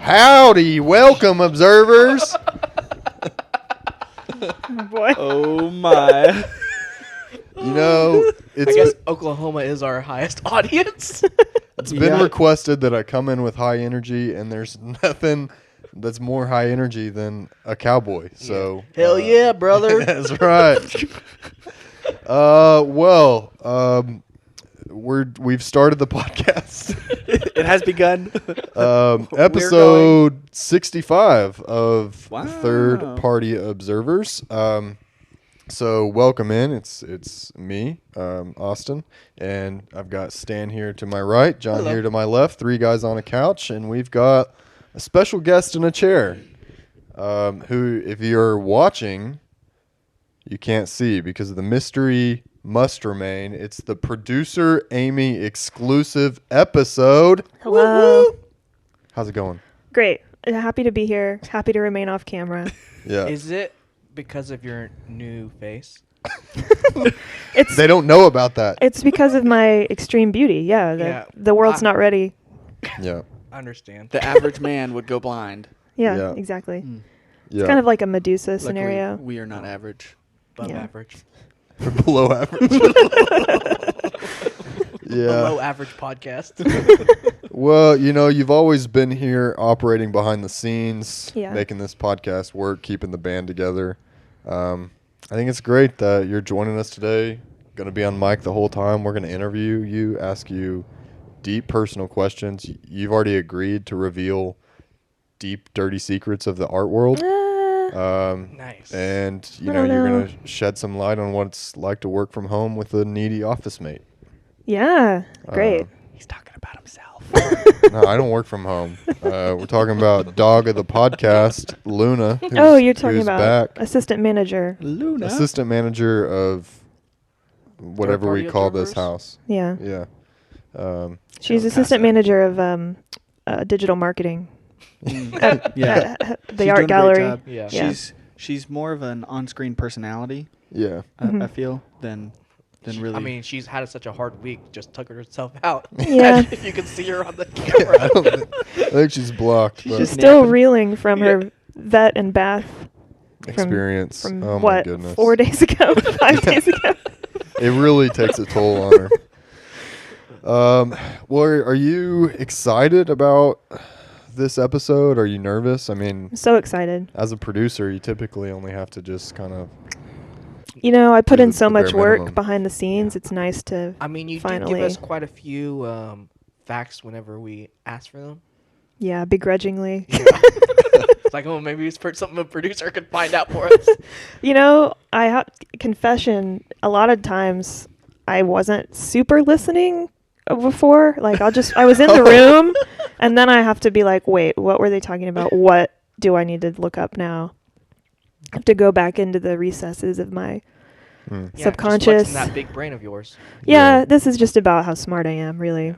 Howdy, welcome observers. Oh boy. Oh my. You know, I guess Oklahoma is our highest audience. it's been requested that I come in with high energy, and there's nothing that's more high energy than a cowboy. So Hell yeah, brother. That's right. We've started the podcast. It has begun. Episode 65 of Wow. Third Party Observers. So welcome in. It's me, Austin, and I've got Stan here to my right, John Hello. here to my left, three guys on a couch, and we've got a special guest in a chair, who, if you're watching, you can't see because of the mystery muster main. It's the producer Amy exclusive episode. Hello. How's it going? Great. Happy to be here. Happy to remain off camera. Yeah. Is it because of your new face? They don't know about that. It's because of my extreme beauty. Yeah. The world's not ready. Yeah. I understand. The average man would go blind. Yeah, Yeah. exactly. Yeah. It's kind of like a Medusa Luckily, scenario. we are not average. Above Yeah. average. Below average. Below Yeah. average podcast. Well, you know, you've always been here operating behind the scenes, Yeah. making this podcast work, keeping the band together. I think it's great that you're joining us today. Going to be on mic the whole time. We're going to interview you, ask you deep personal questions. You've already agreed to reveal deep, dirty secrets of the art world. Nice. And, you I know, don't you're know. going to shed some light on what it's like to work from home with a needy office mate. Yeah. Great. He's talking about himself. No, I don't work from home. We're talking about dog of the podcast, Luna. Oh, you're talking who's about back. assistant manager. Luna. Assistant manager of whatever we Third-party call this observers? house. Yeah. Yeah. She's Don't pass assistant that. manager of digital marketing Yeah. at She's the doing art a great gallery. job. Yeah. Yeah. She's more of an on-screen personality, Yeah. I feel, than really. I mean, she's had such a hard week. Just took herself out. Yeah. If you can see her on the camera. I think she's blocked. She's but She's just still napping. reeling from her vet and bath experience. from Oh my what, goodness. 4 days ago, 5 days ago. It really takes a toll on her. Well, are you excited about this episode? Are you nervous? I mean, I'm so excited. as a producer, you typically only have to just kind of. You know, I put Do in the so much bare work minimum. behind the scenes. It's nice to I mean, you did finally. give us quite a few facts whenever we asked for them. Yeah, begrudgingly. It's like, oh, maybe it's something a producer could find out for us. You know, I have confession. A lot of times, I wasn't super listening before. Like, I was in the room, and then I have to be like, wait, what were they talking about? What do I need to look up now? I have to go back into the recesses of my Hmm. Yeah, subconscious. Just flexing that big brain of yours. Yeah, Yeah. this is just about how smart I am, really.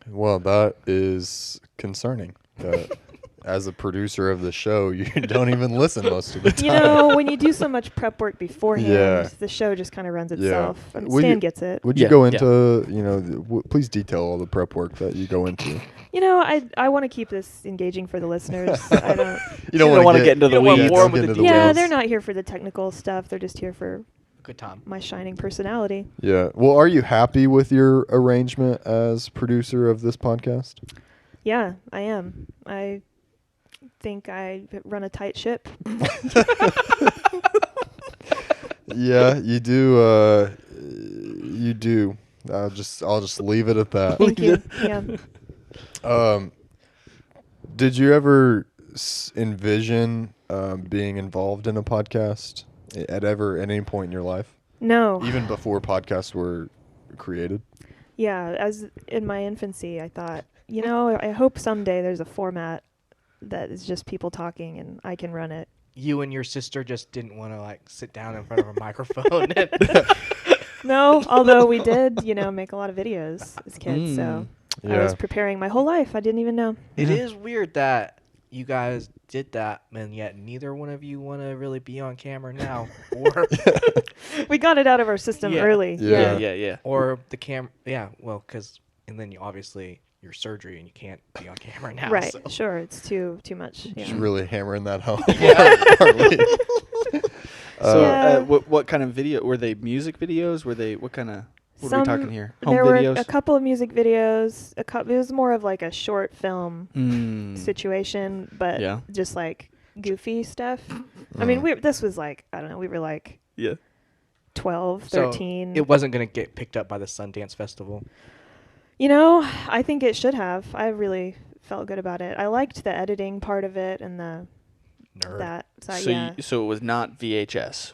Well, that is concerning. That as a producer of the show, you don't even listen most of the time. You know, when you do so much prep work beforehand, Yeah. the show just kind of runs Yeah. itself. And Would Stan you- gets it. Would you Yeah, go yeah. into, you know, please detail all the prep work that you go into. You know, I want to keep this engaging for the listeners. I don't. You don't wanna get into you the don't want weeds. more Don't with get the into Yeah, weeds. they're not here for the technical stuff. They're just here for Good time. my shining personality. Yeah. Well, are you happy with your arrangement as producer of this podcast? Yeah, I am. I think I run a tight ship. Yeah, you do. You do. I'll just leave it at that. Thank you. Yeah. Did you ever envision being involved in a podcast at any point in your life, No. even before podcasts were created? Yeah, as in my infancy, I thought, you know, I hope someday there's a format that is just people talking and I can run it. You and your sister just didn't want to like sit down in front of a microphone. And No, although we did, you know, make a lot of videos as kids, so I Yeah. was preparing my whole life. I didn't even know. it is weird that you guys did that, and yet neither one of you want to really be on camera now, or We got it out of our system Yeah. early. Yeah. Yeah. or the camera. Yeah, well, because and then you obviously your surgery and you can't be on camera now. Right. So. Sure. It's too much. Just Yeah. really hammering that home. So, Yeah. what kind of video were they? Music videos? Were they? What kind of? What are we talking here? Home There videos. were a couple of music videos. It was more of like a short film situation, but Yeah. just like goofy stuff. I mean, this was like, I don't know, we were like Yeah. 12, So 13. it wasn't going to get picked up by the Sundance Festival. You know, I think it should have. I really felt good about it. I liked the editing part of it and Nerd. that side. So Yeah. so it was not VHS.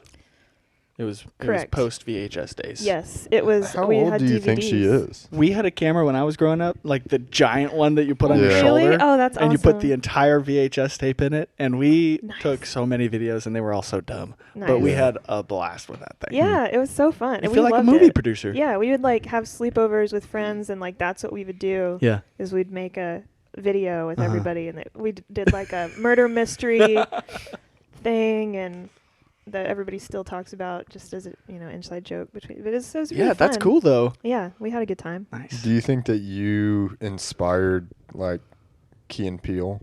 It was Correct. post VHS days. Yes, it was. How we old had do you DVDs. think she is? We had a camera when I was growing up, like the giant one that you put on your Yeah. Really? shoulder. Oh, that's and you put awesome. the entire VHS tape in it, and we Nice. took so many videos, and they were all so dumb. But we Nice. had a blast with that thing. Yeah, it was so fun. I and feel we like a loved movie it. producer. Yeah, we would like have sleepovers with friends, and like that's what we would do. Yeah. Is we'd make a video with Uh-huh. everybody, and we did like a murder mystery thing, and that everybody still talks about just as a inside joke between. But it was really Yeah, that's fun. cool though. Yeah, we had a good time. Nice. Do you think that you inspired like Key and Peele?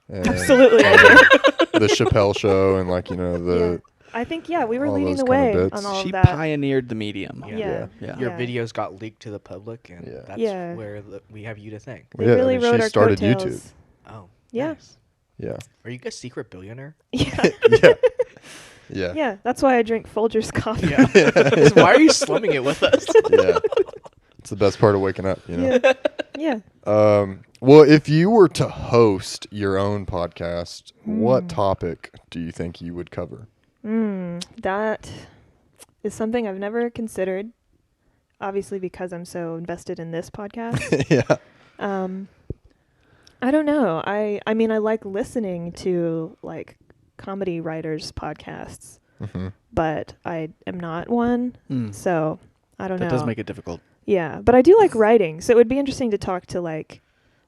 And Absolutely, I do. the Chappelle Show and like the I think we were all leading those the kind of way bits. on all She of that. pioneered the medium. Yeah. Yeah. Your Yeah. videos got leaked to the public, and Yeah. that's Yeah. where we have you to thank. They Yeah, I really mean, rode she our started coattails. YouTube. Oh, Yeah. nice. yeah Are you a secret billionaire? Yeah, yeah yeah yeah. That's why I drink Folgers coffee. Yeah. Why are you slumming it with us? yeah. It's the best part of waking up, Yeah. Yeah. Well, if you were to host your own podcast, what topic do you think you would cover? That is something I've never considered. Obviously, because I'm so invested in this podcast. Yeah. I don't know. I mean, I like listening to like comedy writers' podcasts, Mhm. but I am not one. So I don't know. That does make it difficult. Yeah, but I do like writing, so it would be interesting to talk to like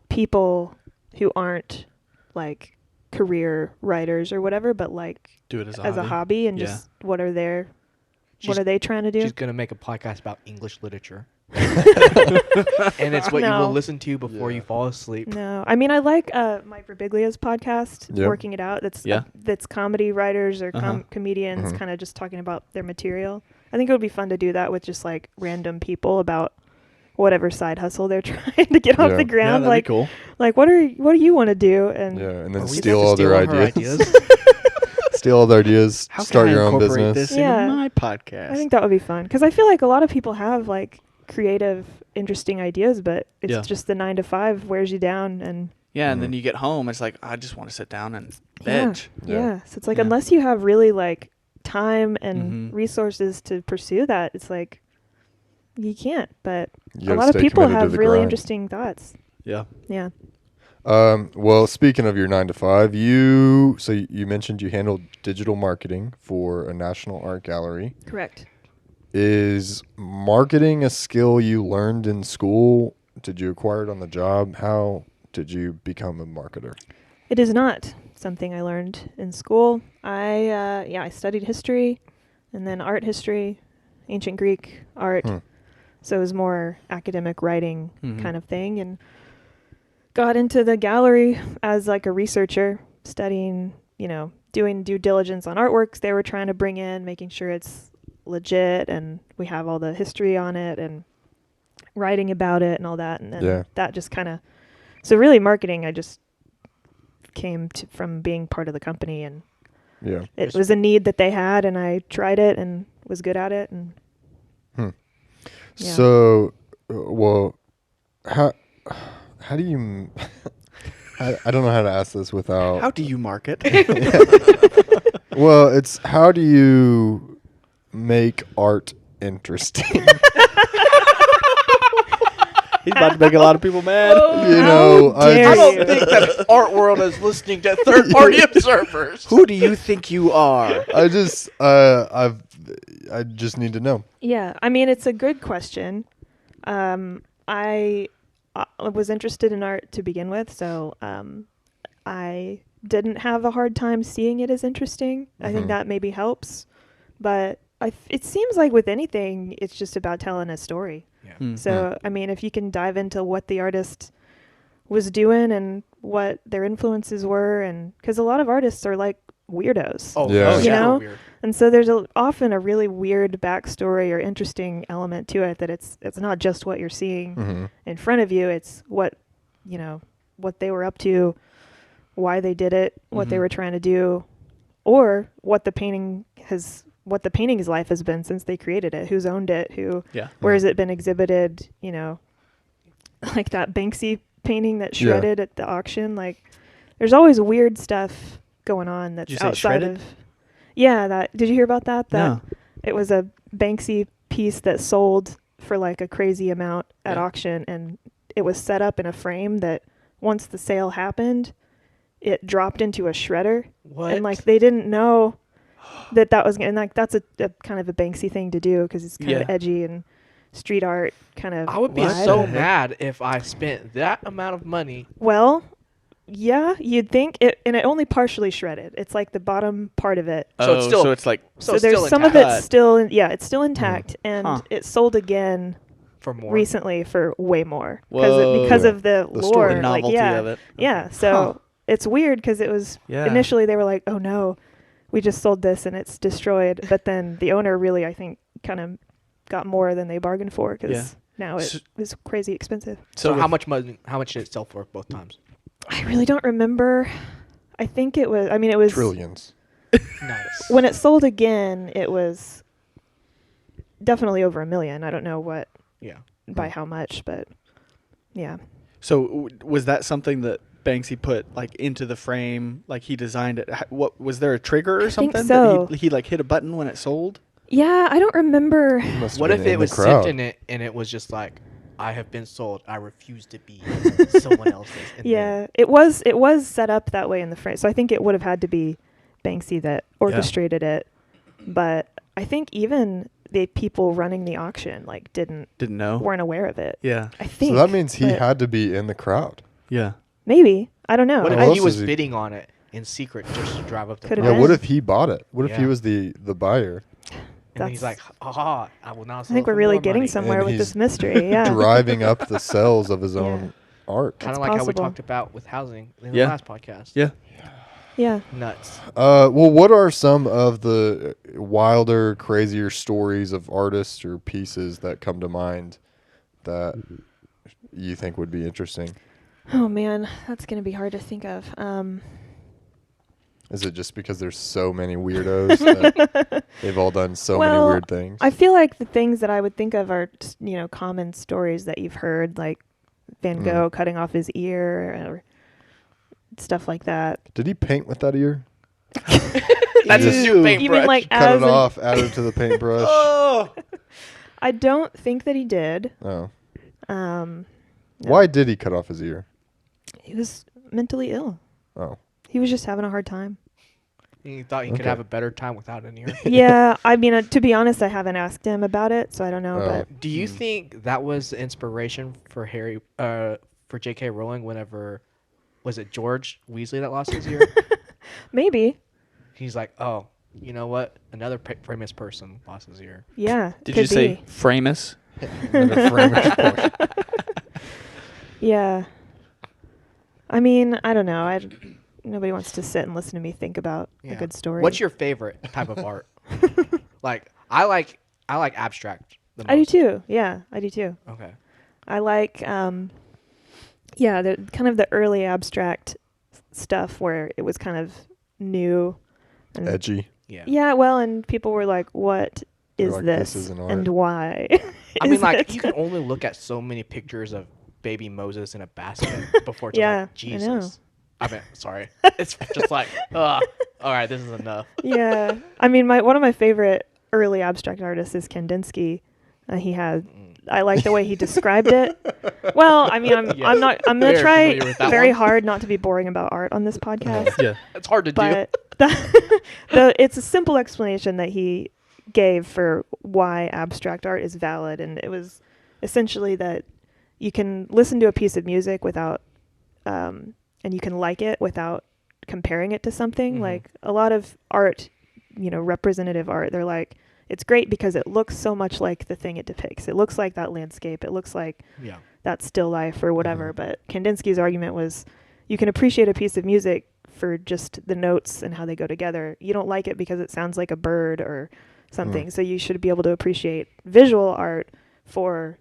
people who aren't like career writers or whatever, but like Do it as a as a hobby and Yeah. just what are She's- they trying to do? She's gonna make a podcast about English literature, and it's what you No. will listen to before Yeah. you fall asleep. No, I mean I like Mike Birbiglia's podcast, Yep. Working It Out. Yeah. That's comedy writers or Uh-huh. comedians Mhm. kind of just talking about their material. I think it would be fun to do that with just like random people about whatever side hustle they're trying to get off Yeah. the Yeah, ground. that'd like, be cool. like what do you want to do? And Yeah, and then Are we steal about to all their steal her ideas. Steal all their ideas. How Start can I your own incorporate business. this Yeah. into my podcast? I think that would be fun because I feel like a lot of people have like creative, interesting ideas, but it's Yeah. just the 9 to 5 wears you down and. Yeah, and then Mhm. you get home, it's like I just want to sit down and Yeah, veg. yeah. So it's like Yeah. unless you have really like time and Mhm. resources to pursue that, it's like you can't. But You a gotta lot of stay people committed to have the really grind. interesting thoughts. Yeah. Yeah. Well, speaking of your 9 to 5, you mentioned you handled digital marketing for a national art gallery. Correct. Is marketing a skill you learned in school? Did you acquire it on the job? How did you become a marketer? It is not something I learned in school. I studied history and then art history, ancient Greek art. So it was more academic writing Mhm. kind of thing, and got into the gallery as like a researcher, studying, doing due diligence on artworks they were trying to bring in, making sure it's legit and we have all the history on it and writing about it and all that. And then Yeah. that just kind of, so really marketing, I just came from being part of the company, and Yeah. it was a need that they had, and I tried it and was good at it. And Yeah. So, well, how do you? I don't know how to ask this without. How do you market? Well, it's how do you make art interesting? He's about to make a lot of people mad. You know, How dare I you. don't think that art world is listening to third-party observers. Who do you think you are? I just I just need to know. yeah, I mean, it's a good question. I was interested in art to begin with, so I didn't have a hard time seeing it as interesting. I think Mhm. that maybe helps, but it seems like with anything, it's just about telling a story. Yeah. Hmm. So, I mean, if you can dive into what the artist was doing and what their influences were, and because a lot of artists are like weirdos. Oh, Yeah. You know? Weird. And so there's often a really weird backstory or interesting element to it, that it's not just what you're seeing Mm-hmm. in front of you. It's what, what they were up to, why they did it, what they Mhm. were trying to do, or what the painting's life has been since they created it, who's owned it, where has it been exhibited, like that Banksy painting that Yeah. shredded at the auction. Like, there's always weird stuff going on that's Did you say outside shredded? of. Yeah, did you hear about that? That No. it was a Banksy piece that sold for like a crazy amount at Yeah. auction, and it was set up in a frame that once the sale happened, it dropped into a shredder, What? and like they didn't know that was, and like that's a kind of a Banksy thing to do, because it's kind of Yeah. edgy and street art kind of. I would be What so the heck? mad if I spent that amount of money. Well, yeah, you'd think it, and it only partially shredded. It's like the bottom part of it. So it's still- so it's like So, So it's there's still some of intact it's still, it's still intact, and Huh. it sold again for more. recently for way more Whoa. because Yeah. of the The lore. story. the like, novelty yeah, of it. yeah. So Huh. it's weird because it was Yeah. initially they were like, "Oh no, we just sold this and it's destroyed," but then the owner really, I think, kind of got more than they bargained for, because Yeah. now it So- was crazy expensive. So with- how much money? How much did it sell for both times? I really don't remember. I think it was. I mean, it was Trillions. Nice. when it sold again. It was definitely over $1 million. I don't know what Yeah. by how much, but yeah. So was that something that Banksy put like into the frame? Like he designed it. What was there a trigger or I think something? so. That he like hit a button when it sold? Yeah, I don't remember. He must have What been if in it the was crowd. sent in it and it was just like, I have been sold. I refuse to be someone else's. And Yeah, it was set up that way in the frame. So I think it would have had to be Banksy that orchestrated it. But I think even the people running the auction like Didn't know. weren't aware of it. Yeah. I think. So that means he but had to be in the crowd. Yeah. maybe. I don't know. What if Who he else was is he- bidding on it in secret just to drive up the Could've Yeah. price? What been. if he bought it? What if he Yeah. was the buyer And then he's like, That's- "Ha! I will now." I think we're really getting somewhere And with he's this mystery. Yeah. driving up the sales of his Yeah. own art? Kind It's of like how we possible. talked about with housing in Yeah. the last podcast. Yeah. Yeah. Nuts. Well, what are some of the wilder, crazier stories of artists or pieces that come to mind that you think would be interesting? Oh man, that's gonna be hard to think of. Is it just because there's so many weirdos that they've all done so many Well, weird things? I feel like the things that I would think of are just, common stories that you've heard, like Van Mm. Gogh cutting off his ear or stuff like that. Did he paint with that ear? That's a Ew. new paintbrush. You mean like Cut as it off, add it to the paintbrush. Oh. I don't think that he did. Oh. No. Why did he cut off his ear? He was mentally ill. Oh. He was just having a hard time. He thought he could Okay. have a better time without an ear. Yeah, I mean, to be honest, I haven't asked him about it, so I don't know. Oh. But Do you think that was the inspiration for for J.K. Rowling whenever, was it George Weasley that lost his ear? maybe, He's like, oh, you know what? Another famous person lost his ear. yeah. Did could you say be. Framus? Another Flemish boy. Yeah. I mean, I don't know. Nobody wants to sit and listen to me think about a Yeah. good story. What's your favorite type of art? Like, I like abstract the most. I do too. Yeah, I do too. Okay. I like, the kind of the early abstract stuff where it was kind of new. And Edgy. Yeah. Yeah, well, and people were like, "What They're is like, this, "This isn't art." and why?" I mean, is like, it? you can only look at so many pictures of baby Moses in a basket before it's Yeah, like, I know. Jesus. I mean, sorry. It's just like, all right, this is enough. Yeah, I mean, one of my favorite early abstract artists is Kandinsky. I like the way he described it. Well, I mean, I'm gonna Very try familiar with that very one. hard not to be boring about art on this podcast. Yeah. It's hard to do. But it's a simple explanation that he gave for why abstract art is valid, and it was essentially that you can listen to a piece of music without, and you can like it without comparing it to something. Mhm. Like a lot of art, representative art, they're like, it's great because it looks so much like the thing it depicts. It looks like that landscape. It looks like Yeah. that still life or whatever. But Kandinsky's argument was you can appreciate a piece of music for just the notes and how they go together. You don't like it because it sounds like a bird or something. So you should be able to appreciate visual art for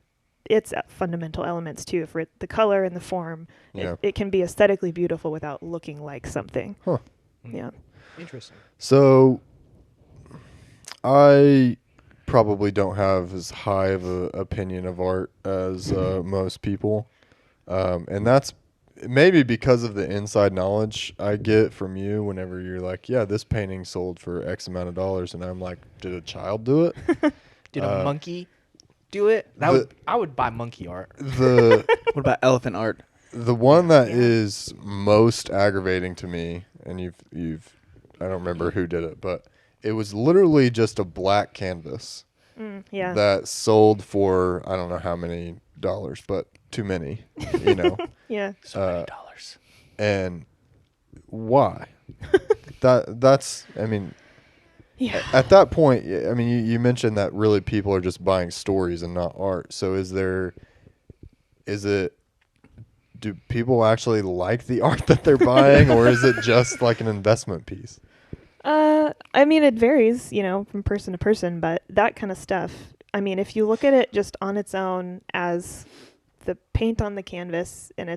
its fundamental elements too, for the color and the form. Yeah. It can be aesthetically beautiful without looking like something. Huh. Yeah. Interesting. So I probably don't have as high of an opinion of art as most people. And that's maybe because of the inside knowledge I get from you whenever you're like, yeah, this painting sold for X amount of dollars. And I'm like, did a child do it? Did a monkey do it? I would buy monkey art. The What about elephant art? the one that Yeah. is most aggravating to me, and you've I don't remember who did it, but it was literally just a black canvas Yeah. that sold for I don't know how many dollars, but too many, you know. Yeah. So many dollars. And why? That's I mean, Yeah. at that point, I mean, you mentioned that really people are just buying stories and not art. So do people actually like the art that they're buying, or is it just like an investment piece? I mean, it varies, from person to person, but that kind of stuff. I mean, if you look at it just on its own as the paint on the canvas and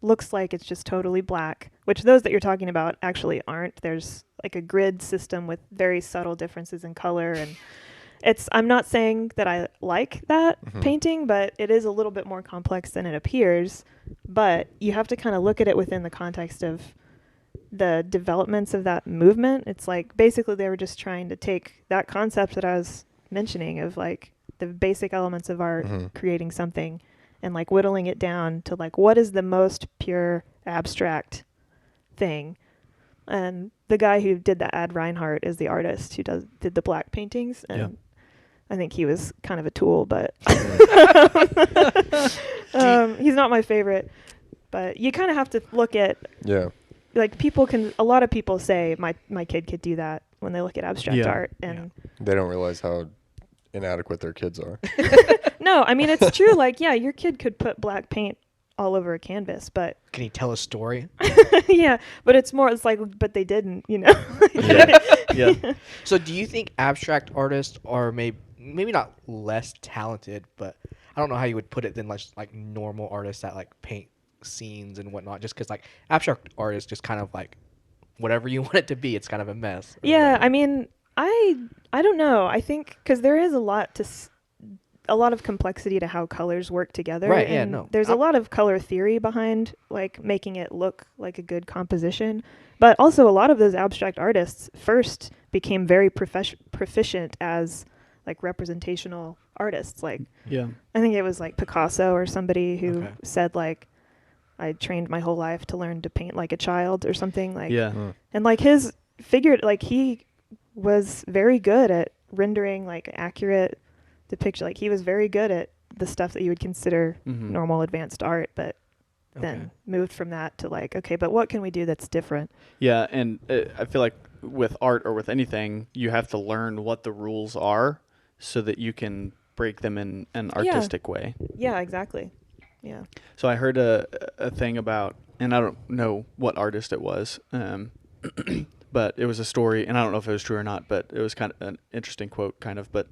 looks like it's just totally black, which those that you're talking about actually aren't. There's like a grid system with very subtle differences in color, and I'm not saying that I like that painting, but it is a little bit more complex than it appears. But you have to kind of look at it within the context of the developments of that movement. It's like basically they were just trying to take that concept that I was mentioning of like the basic elements of art, creating something, and like whittling it down to like what is the most pure abstract thing. And the guy who did that, Ad Reinhardt, is the artist who did the black paintings, and Yeah. I think he was kind of a tool, but he's not my favorite. But you kind of have to look at, Yeah. like, a lot of people say my kid could do that when they look at abstract art, and They don't realize how inadequate their kids are. no, I mean, it's true. Like, yeah, your kid could put black paint all over a canvas, but Can he tell a story? yeah, but it's like, but they didn't, Yeah. So do you think abstract artists are maybe not less talented, but I don't know how you would put it than like normal artists that like paint scenes and whatnot, just because like abstract art is just kind of like whatever you want it to be, it's kind of a mess. Yeah, I mean, I don't know. I think because there is a lot of complexity to how colors work together. Right, yeah, and no. There's a lot of color theory behind like making it look like a good composition. But also a lot of those abstract artists first became very proficient as like representational artists. Like Yeah. I think it was like Picasso or somebody who Okay. said like, I trained my whole life to learn to paint like a child or something like. Yeah. And like his figured, like he was very good at rendering like accurate depiction. Like he was very good at the stuff that you would consider Mhm. normal advanced art, but then moved from that to like, okay, but what can we do that's different? Yeah, and I feel like with art or with anything, you have to learn what the rules are so that you can break them in an artistic way. Yeah, exactly. Yeah. So I heard a thing about, and I don't know what artist it was, but it was a story, and I don't know if it was true or not, but it was kind of an interesting quote, kind of. But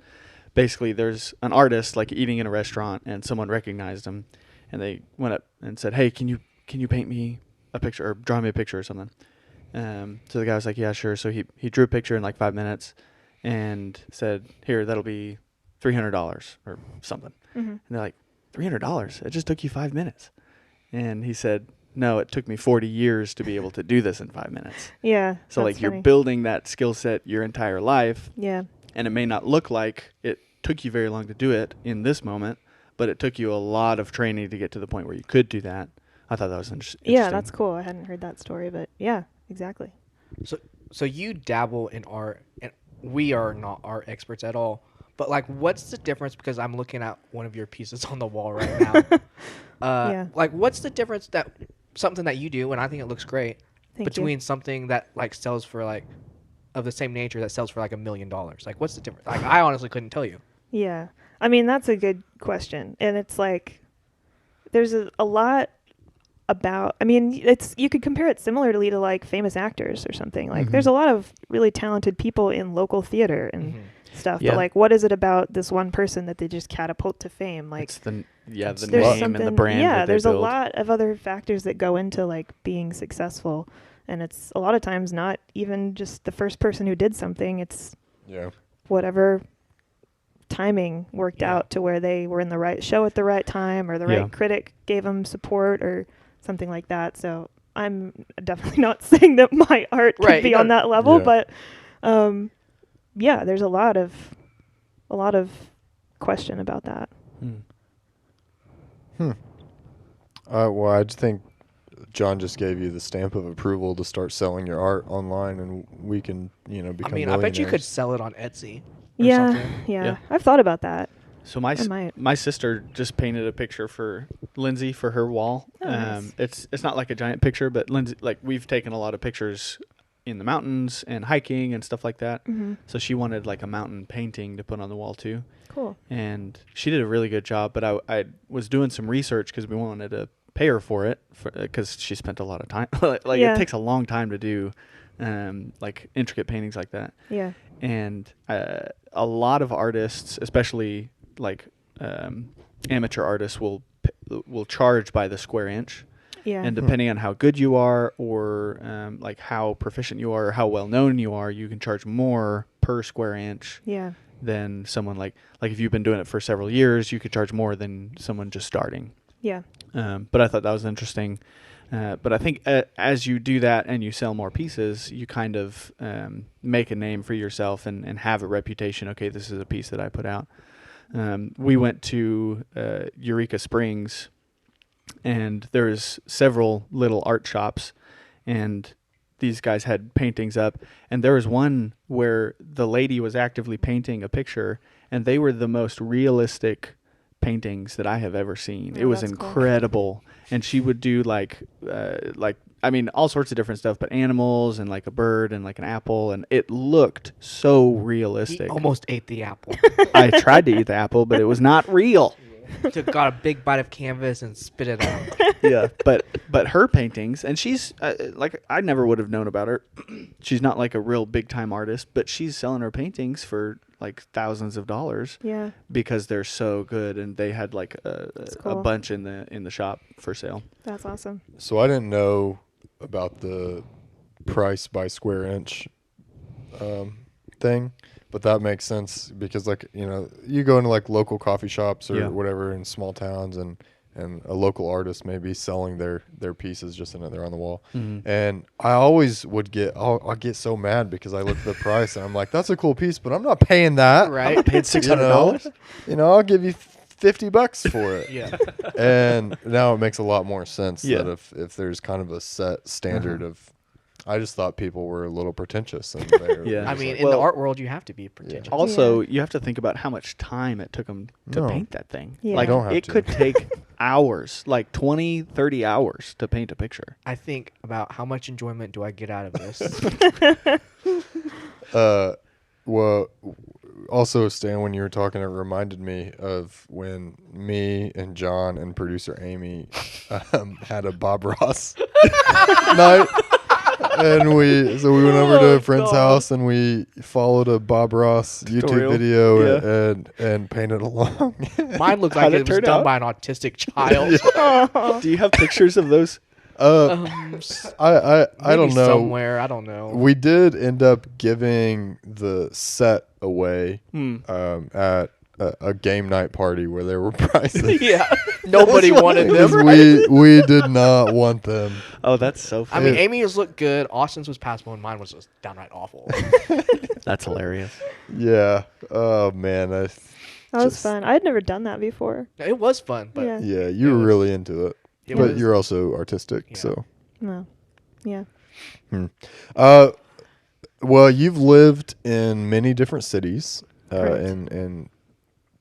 basically, there's an artist like eating in a restaurant, and someone recognized him, and they went up and said, "Hey, can you paint me a picture or draw me a picture or something?" So the guy was like, "Yeah, sure." So he drew a picture in like 5 minutes, and said, "Here, that'll be $300 or something." Mm-hmm. And they're like, $300? It just took you 5 minutes. And he said, no, it took me 40 years to be able to do this in 5 minutes. Yeah. So that's like you're funny. building that skill set your entire life, Yeah. and it may not look like it took you very long to do it in this moment, but it took you a lot of training to get to the point where you could do that. I thought that was interesting. Yeah, that's cool. I hadn't heard that story, but yeah, exactly. So you dabble in art, and we are not art experts at all. But like, what's the difference? Because I'm looking at one of your pieces on the wall right now. Yeah. Like, what's the difference that something that you do, and I think it looks great, Thank between you. something that like sells for like of the same nature that sells for like $1 million? Like, what's the difference? Like, I honestly couldn't tell you. Yeah. I mean, that's a good question. And it's like, there's a lot about, I mean, you could compare it similarly to like famous actors or something. Like there's a lot of really talented people in local theater and stuff, Yeah. but like what is it about this one person that they just catapult to fame? Like It's the there's name and the brand. Yeah, that they there's build. a lot of other factors that go into like being successful, and it's a lot of times not even just the first person who did something. It's Yeah. whatever timing worked Yeah. out to where they were in the right show at the right time, or the Yeah. right critic gave them support or something like that. So I'm definitely not saying that my art could Right, be you on gotta- that level, Yeah. but yeah, there's a lot of question about that. Well, I just think John just gave you the stamp of approval to start selling your art online, and we can, become I mean, I bet you could millionaires. sell it on Etsy. Or Yeah, something. yeah, I've thought about that. So I might. my sister just painted a picture for Lindsay for her wall. Oh, nice. It's not like a giant picture, but Lindsay, like, we've taken a lot of pictures in the mountains and hiking and stuff like that. Mm-hmm. So she wanted like a mountain painting to put on the wall too, Cool. and she did a really good job. But I was doing some research because we wanted to pay her for it because she spent a lot of time. Like Yeah. it takes a long time to do like intricate paintings like that. Yeah. And a lot of artists, especially like amateur artists, will charge by the square inch, Yeah. and depending on how good you are, or like how proficient you are, or how well known you are, you can charge more per square inch Yeah. than someone like if you've been doing it for several years, you could charge more than someone just starting. Yeah. But I thought that was interesting. But I think as you do that and you sell more pieces, you kind of make a name for yourself and have a reputation. Okay, this is a piece that I put out. We went to Eureka Springs, and there's several little art shops, and these guys had paintings up. And there was one where the lady was actively painting a picture, and they were the most realistic paintings that I have ever seen. Oh, It was that's cool. incredible. And she would do like I mean, all sorts of different stuff, but animals and like a bird and like an apple, and it looked so He realistic. almost ate the apple. I tried to eat the apple, but it was not real. Got a big bite of canvas and spit it out. Yeah, but her paintings, and she's like, I never would have known about her. She's not like a real big time artist, but she's selling her paintings for like thousands of dollars Yeah. because they're so good, and they had like a cool. bunch in the shop for sale. That's awesome. So I didn't know about the price by square inch thing, but that makes sense because, like, you go into like local coffee shops or Yeah. whatever in small towns, and a local artist may be selling their pieces just in it there on the wall. And I always would I'll get so mad because I look at the price and I'm like, that's a cool piece, but I'm not paying that. Right? Paid $600. I'll give you $50 for it. Yeah. And now it makes a lot more sense Yeah. that if there's kind of a set standard of, I just thought people were a little pretentious. And Yeah. I mean, in Well- the art world, you have to be pretentious. Also, you have to think about how much time it took them to No. paint that thing. Yeah. Like, You don't have it to. could take hours, like 20, 30 hours to paint a picture. I think about how much enjoyment do I get out of this. well, also, Stan, when you were talking, it reminded me of when me and John and producer Amy had a Bob Ross night. And we went over to a friend's house and we followed a Bob Ross Tutorial. YouTube video Yeah. and painted along. Mine looked How'd like it it was turn done out? by an autistic child. Do you have pictures of those? I don't Maybe know. Somewhere, I don't know. We did end up giving the set away at a game night party where there were prizes. Yeah. Nobody wanted them. Because we did not want them. Oh, that's so I funny. mean, Amy's looked good. Austin's was passable, and mine was just downright awful. That's hilarious. Yeah. Oh man. That was fun. I'd never done that before. It was fun, but Yeah. Yeah, you were was- really into it. it But was- you're also artistic, Yeah. so. No. Yeah. Well, you've lived in many different cities, Correct. in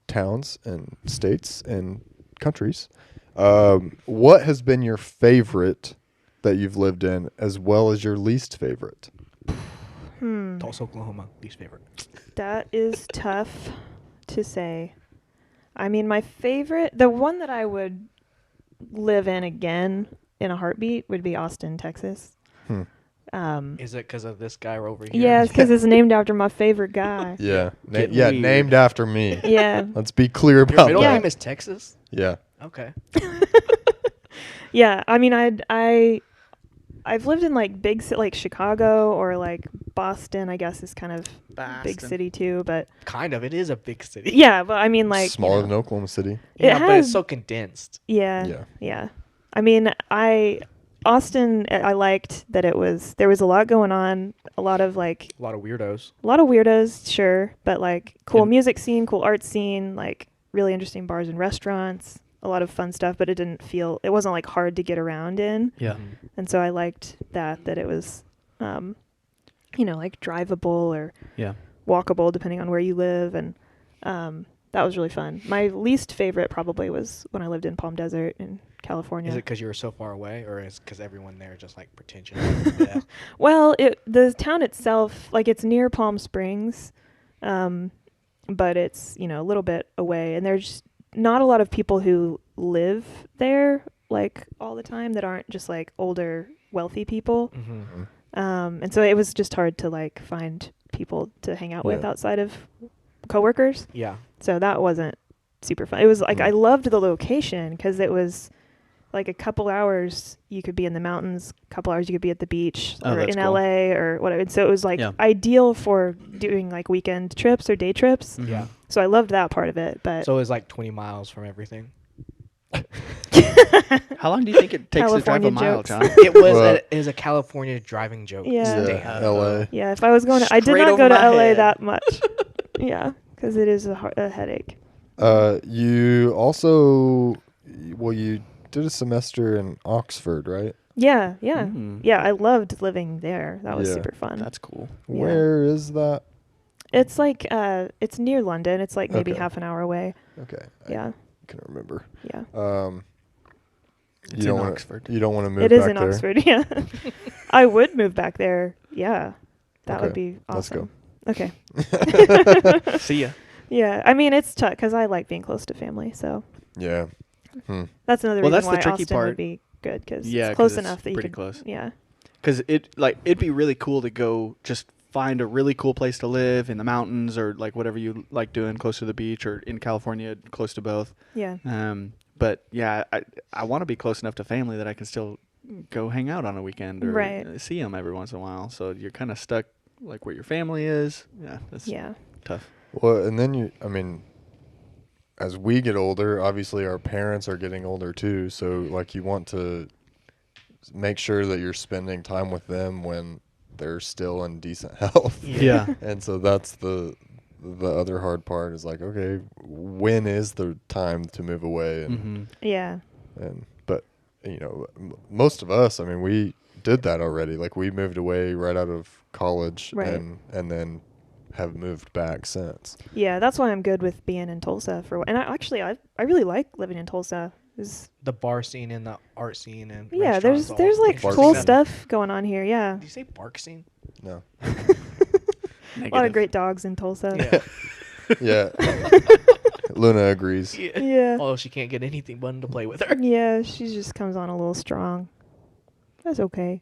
towns and states and countries. What has been your favorite that you've lived in, as well as your least favorite? Tulsa, Oklahoma, least favorite. That is tough to say. I mean, my favorite, the one that I would live in again in a heartbeat would be Austin, Texas. Hmm. Is it because of this guy over here? Yeah, it's because it's named after my favorite guy. Yeah. Getting Yeah, weird. named after me. Yeah. Let's be clear Your about middle Yeah. that. name is Texas? Yeah. Okay. Yeah, I mean, I've lived in like like Chicago or like Boston, I guess is kind of big Boston. city too, but Kind of. It is a big city. yeah, but I mean like you Smaller know, than Oklahoma City. Yeah, It but it's has- so condensed. yeah. Yeah. I mean, Austin, I liked that there was a lot going on, a lot of A lot of weirdos. weirdos, sure, but like cool And- music scene, cool art scene, like really interesting bars and restaurants, a lot of fun stuff, but it wasn't like hard to get around in. Yeah. Mhm. And so I liked that it was, like drivable or Yeah. walkable depending on where you live. And that was really fun. My least favorite probably was when I lived in Palm Desert in California. Is it because you were so far away, or is it because everyone there just like pretentious? Yeah. Well, the town itself, like it's near Palm Springs, but it's, a little bit away. And there's not a lot of people who live there like all the time that aren't just like older, wealthy people. Mm-hmm. And so it was just hard to like find people to hang out with Yeah. outside of coworkers. Yeah. So that wasn't super fun. It was like Mm. I loved the location because it was like a couple hours you could be in the mountains, a couple hours you could be at the beach Oh, or that's in cool. LA or whatever. And so it was like Yeah. ideal for doing like weekend trips or day trips. Mhm. Yeah. So I loved that part of it. But So it was like 20 miles from everything. How long do you think it takes to drive California a mile, jokes. John? It was Well- it was a California driving joke. Yeah. Damn. LA. yeah, if I was going to, I did Straight not over go to my LA head. that much. Yeah, because it is a headache. You also, well, you did a semester in Oxford, right? Yeah, yeah. Mm. Yeah, I loved living there. That was Yeah. super fun. That's cool. Yeah. Where is that? It's like it's near London. It's like maybe Okay. half an hour away. Okay. Yeah. I can remember. Yeah. It's you don't in wanna, Oxford. You don't want to move It is back in there? Oxford. Yeah. I would move back there. Yeah. That would Okay, be let's awesome. go. Okay. See ya. Yeah. I mean, it's tough because I like being close to family. So Yeah. Hmm. that's another Well, reason that's the why tricky Austin part. would be good because Yeah, it's 'cause close it's enough that you pretty could. close. Yeah. Because it'd be really cool to go just find a really cool place to live in the mountains or like whatever you like doing close to the beach or in California close to both. Yeah. But yeah, I want to be close enough to family that I can still go hang out on a weekend or Right. see them every once in a while. So you're kind of stuck like where your family is. Yeah, that's Yeah. tough. Well, and then as we get older, obviously our parents are getting older too. So like you want to make sure that you're spending time with them when they're still in decent health. Yeah. And so that's the other hard part is like, okay, when is the time to move away? And Mm-hmm. Yeah. but most of us, we did that already. Like we moved away right out of college Right. and then have moved back since. Yeah. That's why I'm good with being in Tulsa and I really like living in Tulsa. The bar scene and the art scene and Yeah, restaurants all there's like interesting. cool scene. stuff going on here. Yeah. Did you say bark scene? No. A lot of great dogs in Tulsa. Yeah. Yeah. Luna agrees. Yeah. Although she can't get anything but to play with her. Yeah, she just comes on a little strong. That's okay.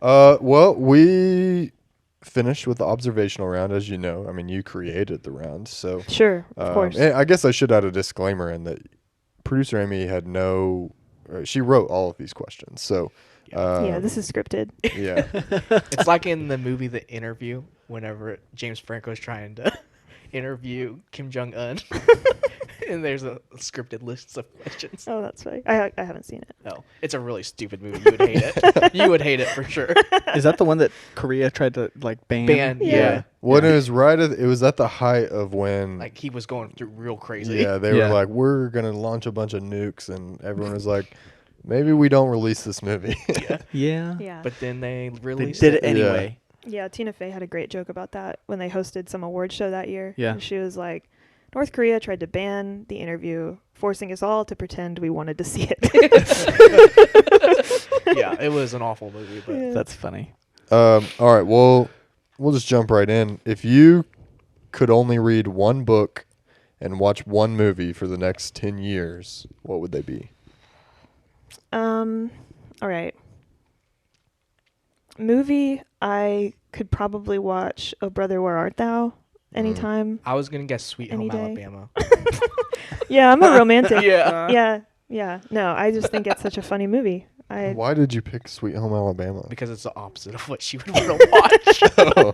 Well, we finished with the observational round, as you know. You created the round, so Sure, of course. and I guess I should add a disclaimer in that producer Amy had she wrote all of these questions, so Yeah, this is scripted. yeah. It's like in the movie The Interview, whenever James Franco's trying to interview Kim Jong Un, and there's a scripted list of questions. Oh, that's funny. I haven't seen it. No, it's a really stupid movie. You would hate it. You would hate it for sure. Is that the one that Korea tried to like ban? Ban, yeah. When it was it was at the height of when Like he was going through real crazy. yeah, they Yeah. were like, we're gonna launch a bunch of nukes, and everyone was like, maybe we don't release this movie. Yeah. Yeah. But then they They released did it Yeah. anyway. Yeah, Tina Fey had a great joke about that when they hosted some award show that year. Yeah. And she was like, North Korea tried to ban The Interview, forcing us all to pretend we wanted to see it. Yeah, it was an awful movie, but Yeah. That's funny. All right, well, we'll just jump right in. If you could only read one book and watch one movie for the next 10 years, what would they be? All right. Movie, I could probably watch Oh Brother, Where Art Thou anytime. I was gonna guess Sweet Any Home day. Alabama. Yeah, I'm a romantic. Yeah. Yeah. No, I just think it's such a funny movie. Why did you pick Sweet Home Alabama? Because it's the opposite of what she would want to watch. Oh.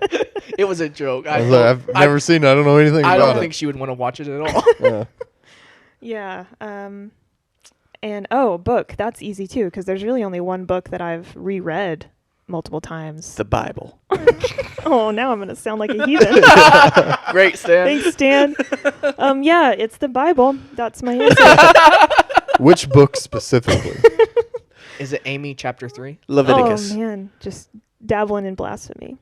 It was a joke. I was like, I've never seen it. I don't know anything I about don't it. think she would want to watch it at all. Yeah. Yeah. And book. That's easy too, because there's really only one book that I've reread multiple times. The Bible. Oh, now I'm gonna sound like a heathen. Great, Stan. Thanks, Stan. Yeah, it's the Bible. That's my answer. Which book specifically? Is it Amy chapter 3? Leviticus. Oh man, just dabbling in blasphemy.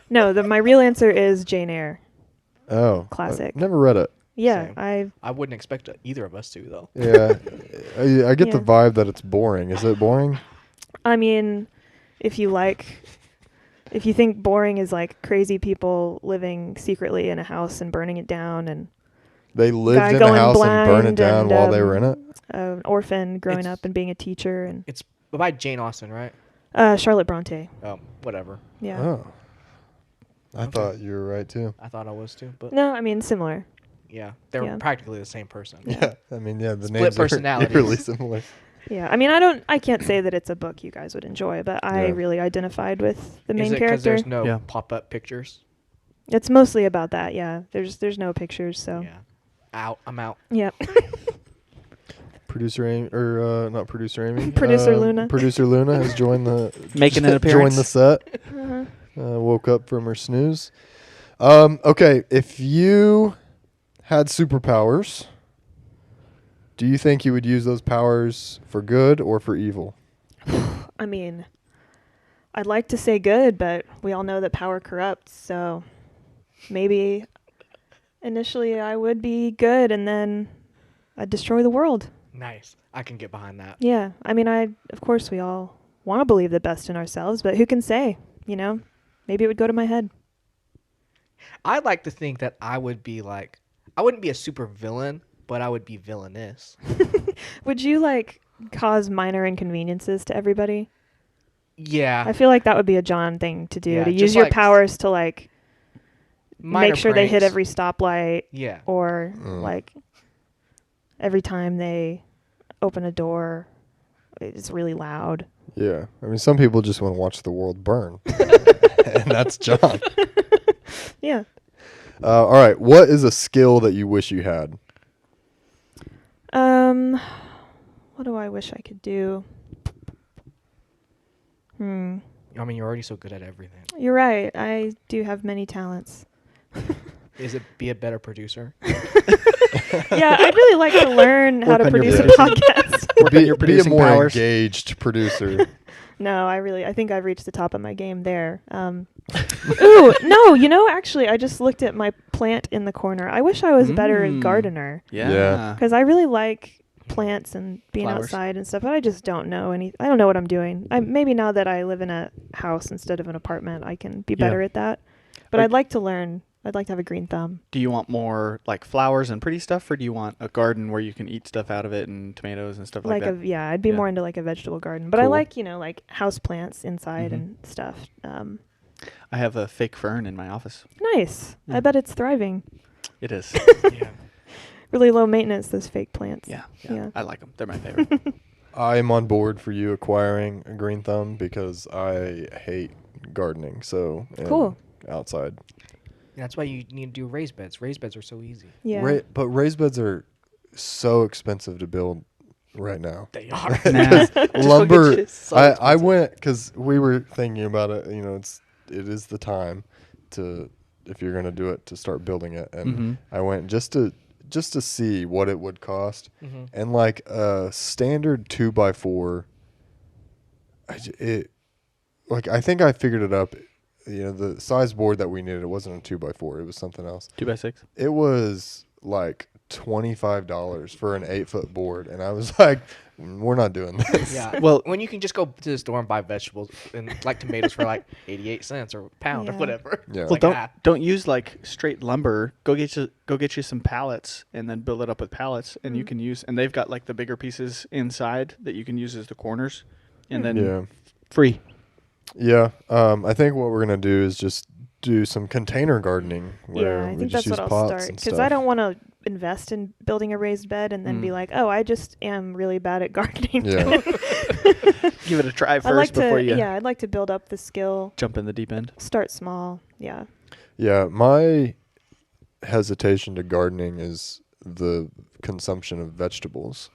No, my real answer is Jane Eyre. Oh. Classic. I've never read it. Yeah, Same. I wouldn't expect either of us to, though. Yeah. I get the Yeah. vibe that it's boring. Is it boring? I mean, if you think boring is like crazy people living secretly in a house and burning it down, and They lived Guy in a going house and burned it blind down and, while they were in it? an orphan growing It's- up and being a teacher, and It's by Jane Austen, right? Charlotte Bronte. Oh, whatever. Yeah. Oh. I Okay. thought you were right, too. I thought I was too, but No, I mean similar. yeah, they're Yeah. practically the same person. Yeah. I mean, yeah, the Split names are personalities. really similar. Yeah. I mean, I can't say that it's a book you guys would enjoy, but I Yeah. really identified with the main Is it because character. there's no Yeah. pop-up pictures? It's mostly about that. Yeah. There's no pictures, so Yeah. I'm out. yeah. Producer Amy, or not producer Amy. Producer Luna. Producer Luna has joined the Making an joined appearance. the set. Uh-huh. Woke up from her snooze. Okay, if you had superpowers, do you think you would use those powers for good or for evil? I mean, I'd like to say good, but we all know that power corrupts, so maybe initially I would be good and then I'd destroy the world. Nice. I can get behind that. Yeah. I mean, of course we all want to believe the best in ourselves, but who can say, Maybe it would go to my head. I'd like to think that I would be I wouldn't be a super villain, but I would be villainous. Would you cause minor inconveniences to everybody? Yeah. I feel like that would be a John thing to do, Yeah, to just use your like powers to Minor make sure they hit pranks. every stoplight, Yeah. or every time they open a door, it's really loud. Yeah, I mean, some people just want to watch the world burn, and that's John. Yeah. All right, what is a skill that you wish you had? What do I wish I could do? I mean, you're already so good at everything. You're right. I do have many talents. Is it be a better producer? Yeah, I'd really like to learn how Work to on your produce a producing. podcast. Work on your Be a producing more powers. engaged producer. No, I think I've reached the top of my game there. Ooh, no, actually, I just looked at my plant in the corner. I wish I was a better gardener, Yeah. because I really like plants and being Flowers. outside and stuff, but I just don't know I don't know what I'm doing. Maybe now that I live in a house instead of an apartment, I can be better at that. But Are- I'd like to learn. I'd like to have a green thumb. Do you want more flowers and pretty stuff, or do you want a garden where you can eat stuff out of it and tomatoes and stuff like that? I'd be Yeah. more into a vegetable garden, but I Cool. like house plants inside Mhm. and stuff. I have a fake fern in my office. Nice. I Yeah. bet it's thriving. It is. Yeah. Really low maintenance, those fake plants. Yeah. Yeah. I like them. They're my favorite. I'm on board for you acquiring a green thumb because I hate gardening. So and Cool. outside. That's why you need to do raised beds. Raised beds are so easy. Yeah. But raised beds are so expensive to build right now. They are. Nah. Lumber. So I expensive. went because we were thinking about it. It is the time to, if you're gonna do it, to start building it. And Mhm. I went just to see what it would cost. Mhm. And a standard 2x4, I think I figured it up. The size board that we needed, it wasn't a 2x4. It was something else. 2x6. It was like $25 for an 8-foot board, and I was like, we're not doing this. Yeah. Well- when you can just go to the store and buy vegetables and like tomatoes for like 88 cents or a pound or Yeah. whatever. Yeah. It's Well, like, don't use like straight lumber. Go get you some pallets and then build it up with pallets, and you can use. And they've got like the bigger pieces inside that you can use as the corners, and then Yeah. free. Yeah. I think what we're gonna do is just do some container gardening where Yeah, I we think just that's use what I'll pots start and because stuff. I don't want to invest in building a raised bed and then be like, oh, I just am really bad at gardening. Yeah. Give it a try I first like before to, you yeah, I'd like to build up the skill, jump in the deep end. start small. Yeah. Yeah, my hesitation to gardening is the consumption of vegetables.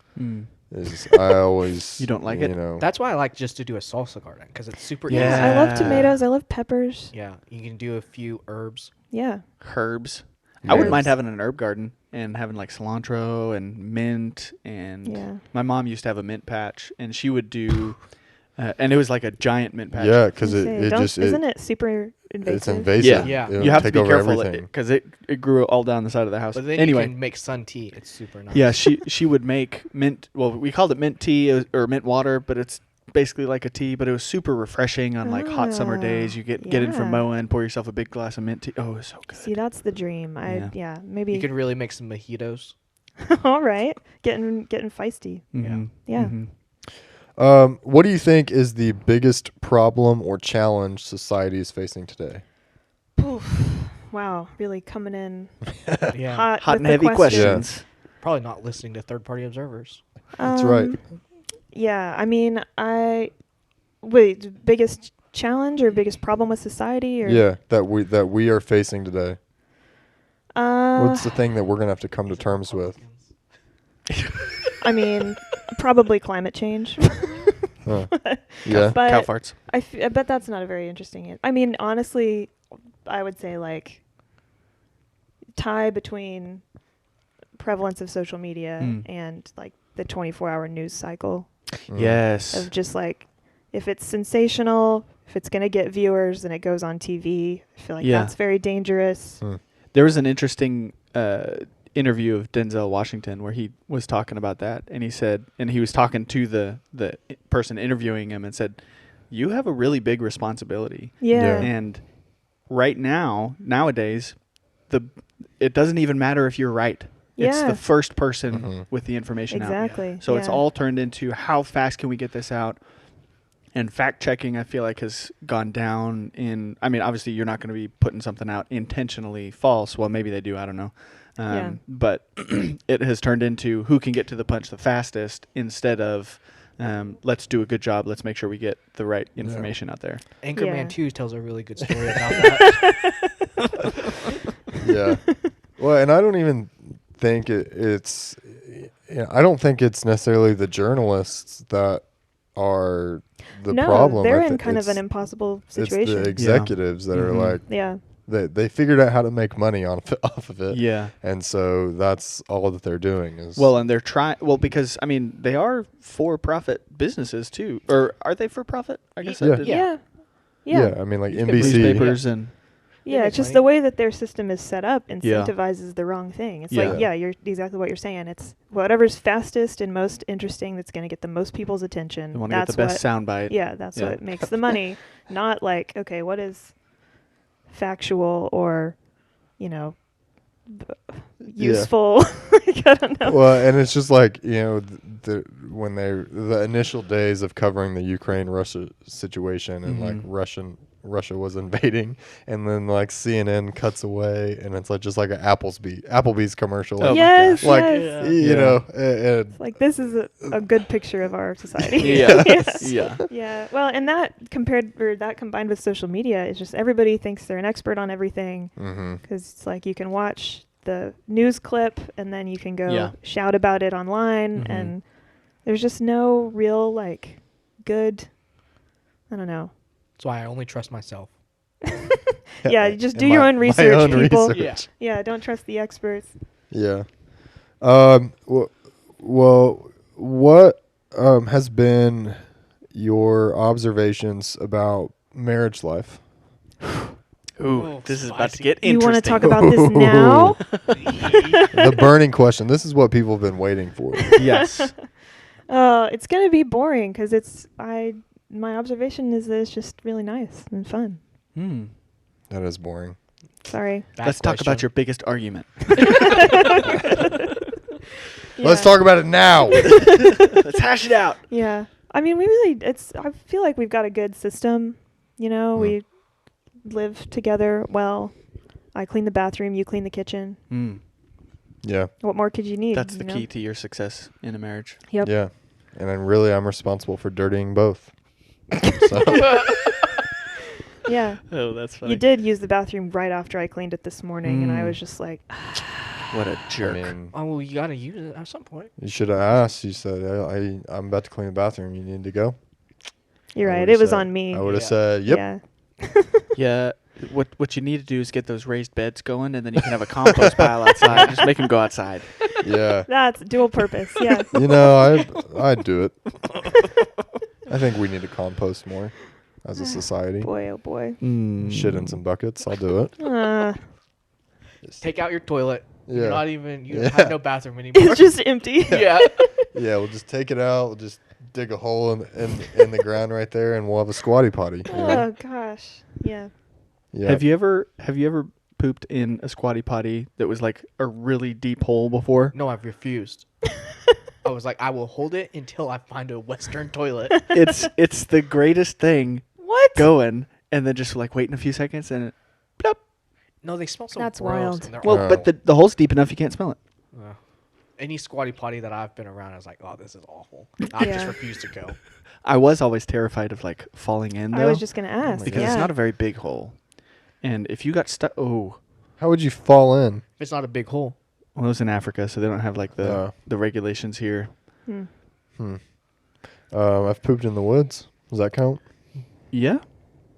Is I always You don't like it? You know, that's why I like just to do a salsa garden because it's super Yeah. easy. I love tomatoes. I love peppers. Yeah, you can do a few herbs. Yeah. Herbs. I wouldn't mind Herbs. having an herb garden and having like cilantro and mint, and Yeah. my mom used to have a mint patch, and she would do, and it was like a giant mint patch. yeah, because I was it gonna say, just isn't it super invasive? it's invasive. Yeah. Yeah. It'll You have to take be over careful everything. because it grew all down the side of the house. But then Anyway, you can make sun tea. It's super nice. yeah, she would make mint. Well, we called it mint tea or mint water, but it's basically like a tea. But it was super refreshing on like hot summer days. You get in from yeah. mowing, pour yourself a big glass of mint tea. Oh, it was so good. See, that's the dream. Yeah. Maybe. You can really make some mojitos. All right. Getting feisty. Mhm. Yeah. Mhm. What do you think is the biggest problem or challenge society is facing today? Poof. Wow. Really coming in Yeah. hot Hot with and the heavy questions. Probably not listening to third-party observers. That's right. Yeah. I mean, biggest challenge or biggest problem with society or Yeah, that we are facing today. Uh, What's the thing that we're gonna have to come to terms with? I mean, probably climate change. Huh. Yeah. But Cow farts. I bet that's not a very interesting. I mean, honestly, I would say like tie between prevalence of social media and like the 24-hour news cycle Yes. of just like if it's sensational, if it's going to get viewers and it goes on TV, I feel like Yeah. that's very dangerous. There was an interesting interview of Denzel Washington where he was talking about that, and he said, and he was talking to the person interviewing him and said, "You have a really big responsibility." Yeah. And right now, nowadays, it doesn't even matter if you're right. It's Yeah. the first person with the information out. Exactly. So it's yeah. all turned into how fast can we get this out? And fact checking, I feel like, has gone down in. I mean, obviously, you're not going to be putting something out intentionally false. Well, maybe they do. I don't know. Yeah. But it has turned into who can get to the punch the fastest instead of let's do a good job. Let's make sure we get the right information out there. Anchorman Yeah. 2 tells a really good story about that. Yeah. Well, and I don't even think it's. I don't think it's necessarily the journalists that are the no, problem. they're I in think kind of it's- an impossible It's situation. the executives that are Mhm. like Yeah. they figured out how to make money off of it. Yeah. And so that's all that they're doing is Well, and they're trying. Well, because I mean, they are for-profit businesses too, or are they for-profit? I guess. Yeah. I did. Yeah. yeah. I mean, like You can NBC. Newspapers and Yeah, make it's just money. the way that their system is set up Yeah. incentivizes the wrong thing. It's Yeah. like, yeah, you're exactly what you're saying. It's whatever's fastest and most interesting that's going to get the most people's attention. they want to get That's the best soundbite. Yeah, that's Yeah. what makes the money. Not like, okay, what is factual or, you know, useful? Like, I don't know. Well, and it's just like when the initial days of covering the Ukraine-Russia situation and like Russia was invading, and then like CNN cuts away, and it's like just like an Applebee's commercial. Oh Like, my Yes, gosh. like yes. you know, and Like, this is a good picture of our society. Yeah. Yes. Yeah. Yeah, well, and that combined with social media is just everybody thinks they're an expert on everything because it's like you can watch the news clip and then you can go Yeah. shout about it online, Mhm. and there's just no real like good. I don't know. That's why I only trust myself. Yeah, you just And do your my- own my research, own people. research. Yeah, don't trust the experts. Yeah. Well, what has been your observations about marriage life? Ooh, this is about to spicy. get You interesting. want to talk about this now? The burning question. This is what people have been waiting for. Yes. It's gonna be boring because my observation is that it's just really nice and fun. Hmm. That is boring. Sorry. Bad Let's talk about question. your biggest argument. Let's talk about it now. Let's hash it out. Yeah. I mean, I feel like we've got a good system. You know, Mm. we live together well. I clean the bathroom, you clean the kitchen. Mm. Yeah. What more could you need? That's the you know? key to your success in a marriage. Yep. Yeah. And then really, I'm responsible for dirtying both. So, Yeah. Oh, that's funny. You did use the bathroom right after I cleaned it this morning, and I Mm. was just like, What a I jerk. mean, Oh, well, you gotta use it at some point. you should have asked. You said, I'm about to clean the bathroom. You need to go. "You're I right. would've It was said- on me." I would have Yeah. said, yep. Yeah. Yeah. What you need to do is get those raised beds going, and then you can have a compost pile outside. Just make them go outside. Yeah. That's dual purpose. Yeah. You know, I'd do it. I think we need to compost more as a society. Boy, oh boy. Shit in some buckets. I'll do it. Take out your toilet. Yeah. You're not even. You Yeah. have no bathroom anymore. It's just empty. yeah. Yeah, we'll just take it out. We'll just dig a hole in the ground right there, and we'll have a squatty potty. You know? Oh gosh. Yeah. Yeah. Have you ever pooped in a squatty potty that was like a really deep hole before? No, I've refused. I was like, I will hold it until I find a Western toilet. It's the greatest thing What? going, and then just like waiting a few seconds and plop. No, they smell so That's gross. wild. And they're Well, Oh. but the hole's deep enough you can't smell it. any squatty potty that I've been around, I was like, oh, this is awful. I just Yeah. refuse to go. I was always terrified of like falling in though, I was just gonna ask. because yeah. it's not a very big hole, and if you got stuck, How would you fall in? If it's not a big hole. well, it was in Africa, so they don't have like Oh. the regulations here. Hmm. I've pooped in the woods. Does that count? Yeah.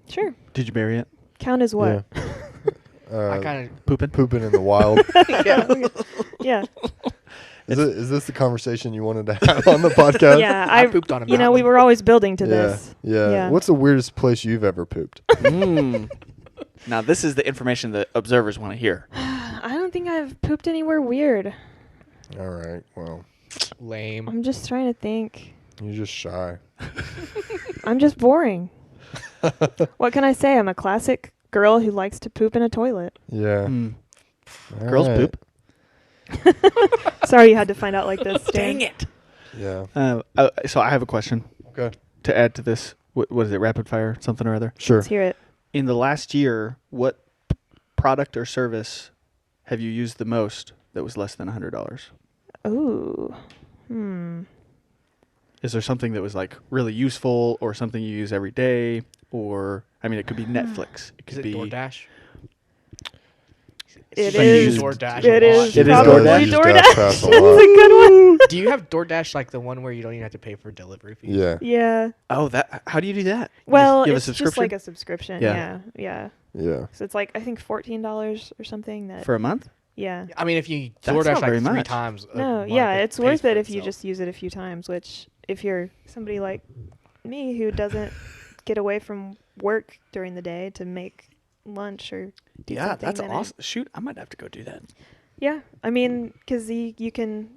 Sure. Did you bury it? Count as what? Yeah. I kind Pooping. Pooping in the wild. of. Yeah. Yeah. Is this the conversation you wanted to have on the podcast? Yeah. I pooped on a You know, we mountain. were always building to Yeah. this. Yeah. Yeah. What's the weirdest place you've ever pooped? Mm. Now this is the information that observers want to hear. I don't think I've pooped anywhere weird. All right. Well, Lame. I'm just trying to think. you're just shy. I'm just boring. What can I say? I'm a classic girl who likes to poop in a toilet. Yeah. Mm. All Girls right. poop. Sorry you had to find out like this. Stan. Dang it. Yeah. So I have a question Okay. to add to this. What is it? Rapid fire, something or other. Sure. Let's hear it. In the last year, what product or service have you used the most that was less than $100? Ooh. Is there something that was like really useful, or something you use every day, or I mean, it could be Netflix. It Is could it be DoorDash? It Like is. you DoorDash It a is. lot. It is probably DoorDash. DoorDash. Dash Pass That's a a lot. good one. Do you have DoorDash like the one where you don't even have to pay for delivery fees? Yeah. Yeah. Oh, that. How do you do that? You Well, just give it's a just subscription like a subscription. Yeah. Yeah. Yeah. So it's like I think $14 or something. That. for a month. Yeah. I mean, if you That's DoorDash not very like 3 much. times. a No. month, Yeah. it It's pays worth for it if you itself. just use it a few times. Which, if you're somebody like me who doesn't get away from work during the day to make lunch or do Yeah, something, that's then awesome. Shoot, I might have to go do that. Yeah, I mean, because you can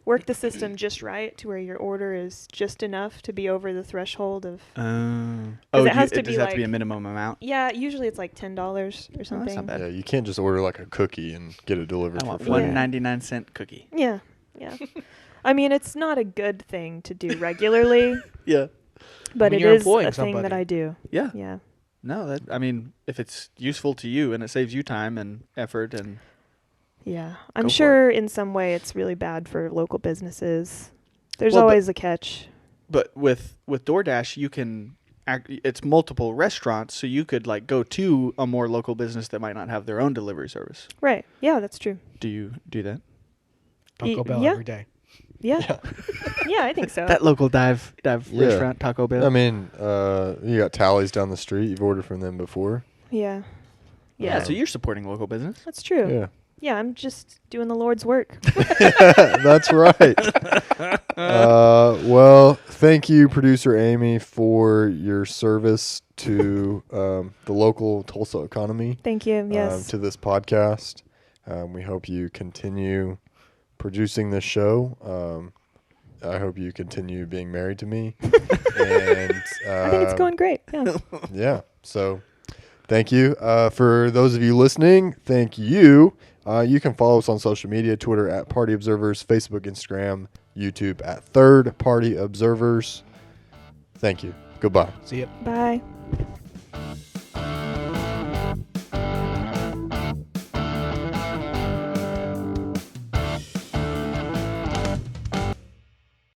work the system just right to where your order is just enough to be over the threshold of. Oh, it has to does be have to be a like- minimum amount? Yeah, usually it's like $10 or Oh, that's something. not bad. Yeah. You can't just order like a cookie and get it delivered I for want free. one- 1.99 cookie. Yeah, yeah. I mean, it's not a good thing to do regularly, Yeah. but mean, it you're is employing a thing that somebody. I do. Yeah. Yeah. No, that I mean, if it's useful to you and it saves you time and effort, and Yeah, Go I'm for sure in some way it's really bad for local businesses. There's Well, but- always a catch. but with DoorDash, you can it's multiple restaurants, so you could like go to a more local business that might not have their own delivery service. Right. Yeah, that's true. Do you do that? Taco Bell yeah. every day. Yeah. Yeah, I think so. That local dive Yeah. restaurant, Taco Bell. I mean, you got Tallies down the street. You've ordered from them before. Yeah. yeah, Yeah. so you're supporting local business. That's true. Yeah. Yeah, I'm just doing the Lord's work. That's right. Well, thank you, producer Amy, for your service to the local Tulsa economy. Thank you. Yes. To this podcast. We hope you continue producing this show. I hope you continue being married to me. And I think it's going great. Yeah. yeah. So thank you. For those of you listening, thank you. You can follow us on social media, Twitter at Party Observers, Facebook, Instagram, YouTube at Third Party Observers. Thank you. Goodbye. See ya. Bye.